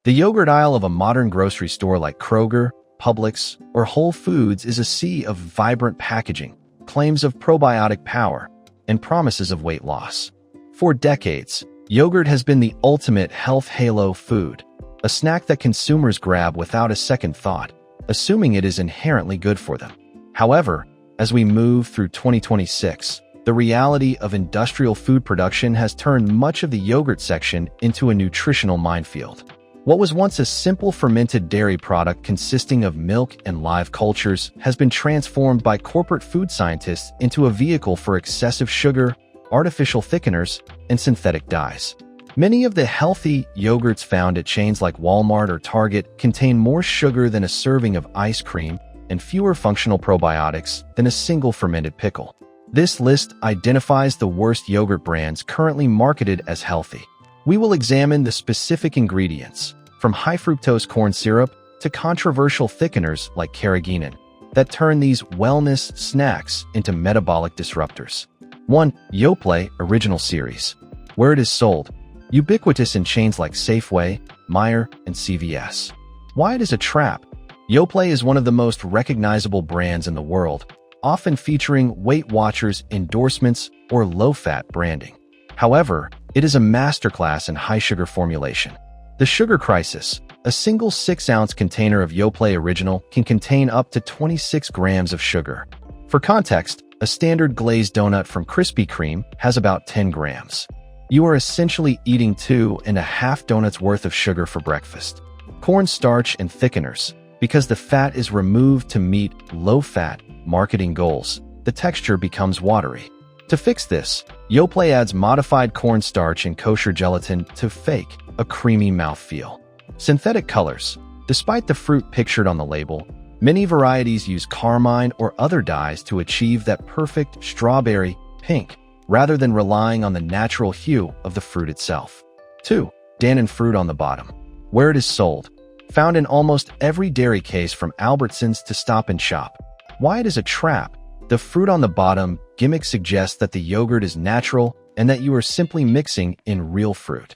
The yogurt aisle of a modern grocery store like Kroger, Publix, or Whole Foods is a sea of vibrant packaging, claims of probiotic power, and promises of weight loss. For decades, yogurt has been the ultimate health halo food, a snack that consumers grab without a second thought, assuming it is inherently good for them. However, as we move through 2026, the reality of industrial food production has turned much of the yogurt section into a nutritional minefield. What was once a simple fermented dairy product consisting of milk and live cultures has been transformed by corporate food scientists into a vehicle for excessive sugar, artificial thickeners, and synthetic dyes. Many of the healthy yogurts found at chains like Walmart or Target contain more sugar than a serving of ice cream and fewer functional probiotics than a single fermented pickle. This list identifies the worst yogurt brands currently marketed as healthy. We will examine the specific ingredients, from high-fructose corn syrup to controversial thickeners like carrageenan, that turn these wellness snacks into metabolic disruptors. 1. Yoplait Original Series. Where it is sold, ubiquitous in chains like Safeway, Meijer, and CVS. Why it is a trap. Yoplait is one of the most recognizable brands in the world, often featuring Weight Watchers endorsements or low-fat branding. However, it is a masterclass in high-sugar formulation. The sugar crisis. A single 6-ounce container of Yoplait Original can contain up to 26 grams of sugar. For context, a standard glazed donut from Krispy Kreme has about 10 grams. You are essentially eating 2.5 donuts worth of sugar for breakfast. Cornstarch and thickeners. Because the fat is removed to meet low-fat marketing goals, the texture becomes watery. To fix this, Yoplait adds modified cornstarch and kosher gelatin to fake a creamy mouthfeel. Synthetic colors. Despite the fruit pictured on the label, many varieties use carmine or other dyes to achieve that perfect strawberry pink, rather than relying on the natural hue of the fruit itself. 2. Dannon fruit on the bottom. Where it is sold. Found in almost every dairy case from Albertsons to Stop and Shop. Why it is a trap. The fruit on the bottom gimmick suggests that the yogurt is natural and that you are simply mixing in real fruit.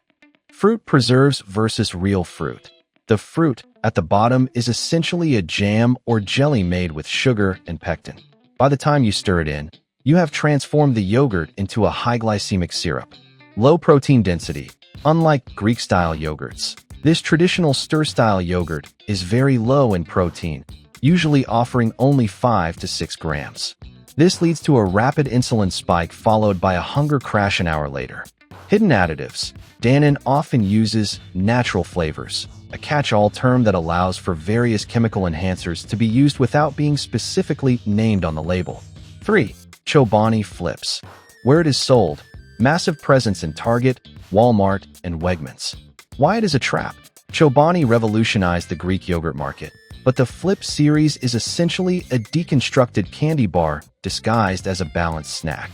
Fruit preserves versus real fruit. The fruit at the bottom is essentially a jam or jelly made with sugar and pectin. By the time you stir it in, you have transformed the yogurt into a high glycemic syrup. Low protein density. Unlike Greek-style yogurts, this traditional stir-style yogurt is very low in protein, usually offering only 5 to 6 grams. This leads to a rapid insulin spike followed by a hunger crash an hour later. Hidden additives. Dannon often uses natural flavors, a catch-all term that allows for various chemical enhancers to be used without being specifically named on the label. 3. Chobani Flips. Where it is sold. Massive presence in Target, Walmart, and Wegmans. Why it is a trap. Chobani revolutionized the Greek yogurt market, but the Flip series is essentially a deconstructed candy bar disguised as a balanced snack.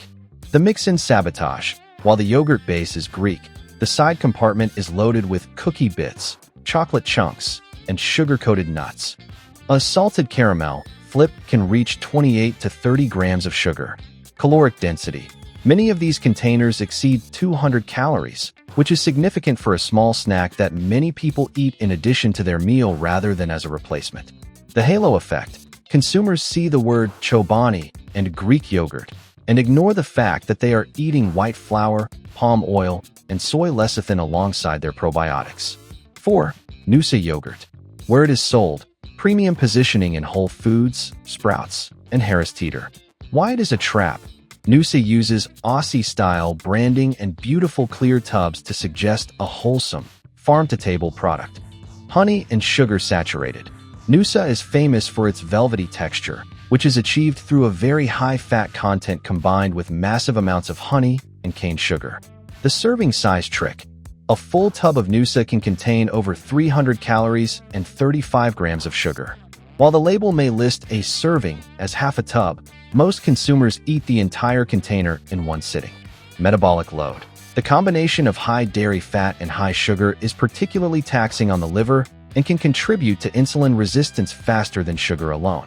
The mix-in sabotage. While the yogurt base is Greek, the side compartment is loaded with cookie bits, chocolate chunks, and sugar-coated nuts. A salted caramel, Flip can reach 28 to 30 grams of sugar. Caloric density. Many of these containers exceed 200 calories, which is significant for a small snack that many people eat in addition to their meal rather than as a replacement. The halo effect. Consumers see the word Chobani and Greek yogurt and ignore the fact that they are eating white flour, palm oil, and soy lecithin alongside their probiotics. 4. Noosa yogurt. Where it is sold. Premium positioning in Whole Foods, Sprouts, and Harris Teeter. Why it is a trap. Noosa uses Aussie-style branding and beautiful clear tubs to suggest a wholesome, farm-to-table product. Honey and sugar saturated. Noosa is famous for its velvety texture, which is achieved through a very high fat content combined with massive amounts of honey and cane sugar. The serving size trick. A full tub of Noosa can contain over 300 calories and 35 grams of sugar. While the label may list a serving as half a tub, most consumers eat the entire container in one sitting. Metabolic load. The combination of high dairy fat and high sugar is particularly taxing on the liver and can contribute to insulin resistance faster than sugar alone.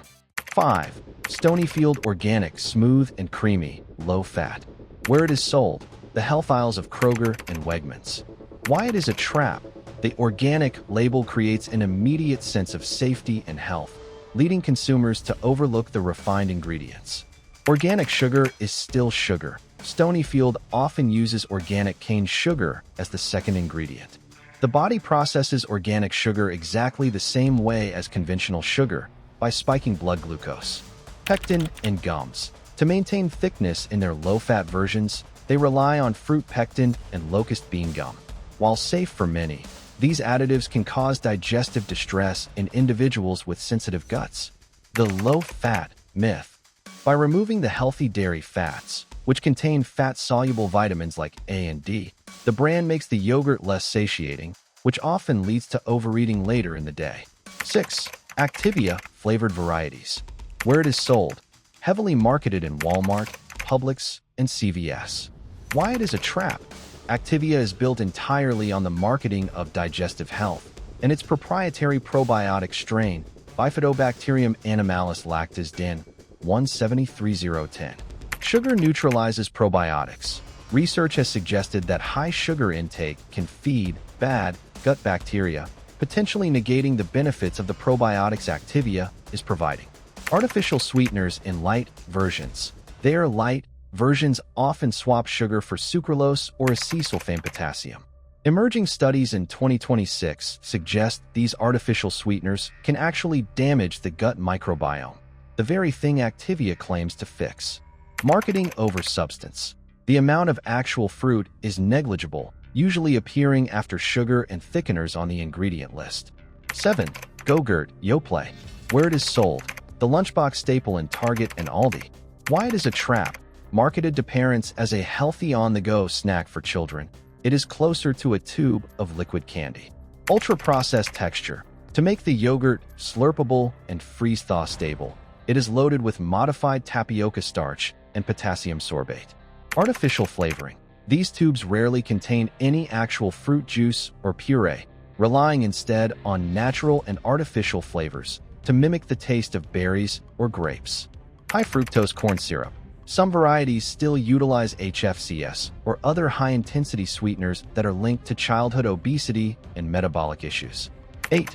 5. Stonyfield Organic Smooth and Creamy, Low Fat. Where it is sold. The health aisles of Kroger and Wegmans. Why it is a trap. The organic label creates an immediate sense of safety and health, leading consumers to overlook the refined ingredients. Organic sugar is still sugar. Stonyfield often uses organic cane sugar as the second ingredient. The body processes organic sugar exactly the same way as conventional sugar, by spiking blood glucose. Pectin and gums. To maintain thickness in their low-fat versions, they rely on fruit pectin and locust bean gum. While safe for many, these additives can cause digestive distress in individuals with sensitive guts. The low-fat myth. By removing the healthy dairy fats, which contain fat-soluble vitamins like A and D, the brand makes the yogurt less satiating, which often leads to overeating later in the day. 6. Activia flavored varieties. Where it is sold, heavily marketed in Walmart, Publix, and CVS. Why it is a trap? Activia is built entirely on the marketing of digestive health, and its proprietary probiotic strain, Bifidobacterium animalis lactis din. 173010. Sugar neutralizes probiotics. Research has suggested that high sugar intake can feed bad gut bacteria, potentially negating the benefits of the probiotics Activia is providing. Artificial sweeteners in light versions. Their light versions often swap sugar for sucralose or acesulfame potassium. Emerging studies in 2026 suggest these artificial sweeteners can actually damage the gut microbiome, the very thing Activia claims to fix. Marketing over substance. The amount of actual fruit is negligible, usually appearing after sugar and thickeners on the ingredient list. 7. Go-Gurt Yoplait. Where it is sold, the lunchbox staple in Target and Aldi. Why it is a trap. Marketed to parents as a healthy on-the-go snack for children, it is closer to a tube of liquid candy. Ultra-processed texture. To make the yogurt slurpable and freeze-thaw stable, it is loaded with modified tapioca starch and potassium sorbate. Artificial flavoring. These tubes rarely contain any actual fruit juice or puree, relying instead on natural and artificial flavors to mimic the taste of berries or grapes. High fructose corn syrup. Some varieties still utilize HFCS or other high-intensity sweeteners that are linked to childhood obesity and metabolic issues. 8.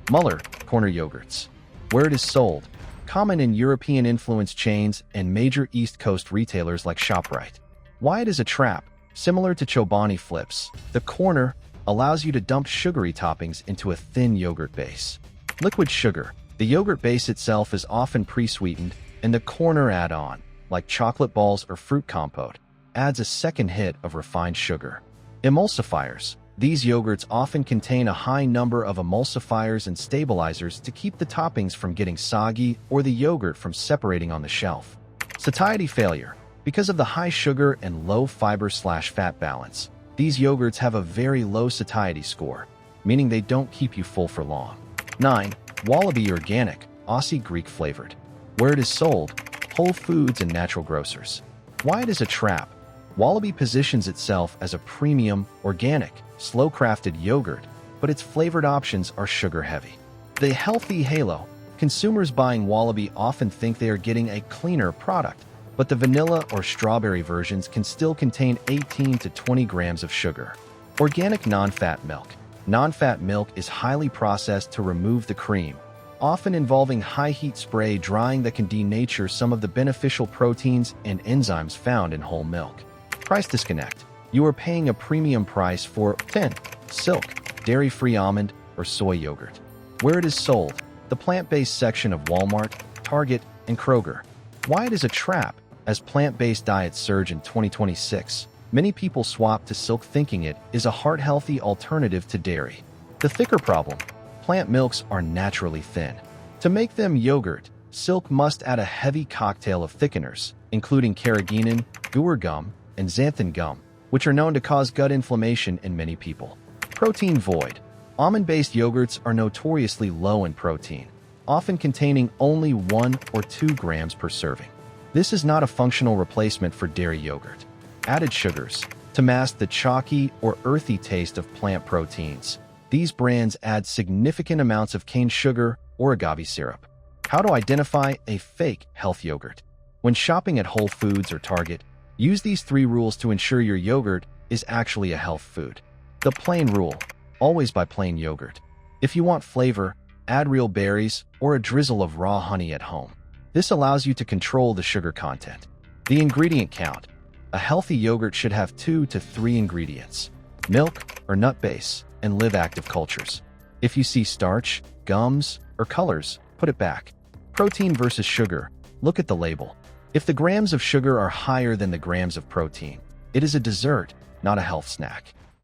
Muller corner yogurts. Where it is sold, common in European influence chains and major East Coast retailers like ShopRite. Why it is a trap. Similar to Chobani Flips, the corner allows you to dump sugary toppings into a thin yogurt base. Liquid sugar. The yogurt base itself is often pre-sweetened, and the corner add-on, like chocolate balls or fruit compote, adds a second hit of refined sugar. Emulsifiers. These yogurts often contain a high number of emulsifiers and stabilizers to keep the toppings from getting soggy or the yogurt from separating on the shelf. Satiety failure. Because of the high sugar and low fiber/fat balance, these yogurts have a very low satiety score, meaning they don't keep you full for long. 9. Wallaby Organic, Aussie Greek flavored. Where it is sold, Whole Foods and natural grocers. Why it is a trap. Wallaby positions itself as a premium, organic, slow-crafted yogurt, but its flavored options are sugar-heavy. The healthy halo. Consumers buying Wallaby often think they are getting a cleaner product, but the vanilla or strawberry versions can still contain 18 to 20 grams of sugar. Organic non-fat milk. Non-fat milk is highly processed to remove the cream, often involving high-heat spray drying that can denature some of the beneficial proteins and enzymes found in whole milk. Price disconnect. You are paying a premium price for 10. Silk, dairy-free almond, or soy yogurt. Where it is sold, the plant-based section of Walmart, Target, and Kroger. Why it is a trap. As plant-based diets surge in 2026, many people swap to silk thinking it is a heart-healthy alternative to dairy. The thicker problem. Plant milks are naturally thin. To make them yogurt, silk must add a heavy cocktail of thickeners, including carrageenan, guar gum, and xanthan gum, which are known to cause gut inflammation in many people. Protein void. Almond-based yogurts are notoriously low in protein, often containing only 1 or 2 grams per serving. This is not a functional replacement for dairy yogurt. Added sugars. To mask the chalky or earthy taste of plant proteins, these brands add significant amounts of cane sugar or agave syrup. How to identify a fake health yogurt. When shopping at Whole Foods or Target, use these 3 rules to ensure your yogurt is actually a health food. The plain rule. always buy plain yogurt. If you want flavor, add real berries or a drizzle of raw honey at home. This allows you to control the sugar content. The ingredient count. A healthy yogurt should have 2 to 3 ingredients: milk or nut base, and live active cultures. If you see starch, gums, or colors, put it back. Protein versus sugar. Look at the label. If the grams of sugar are higher than the grams of protein, it is a dessert, not a health snack.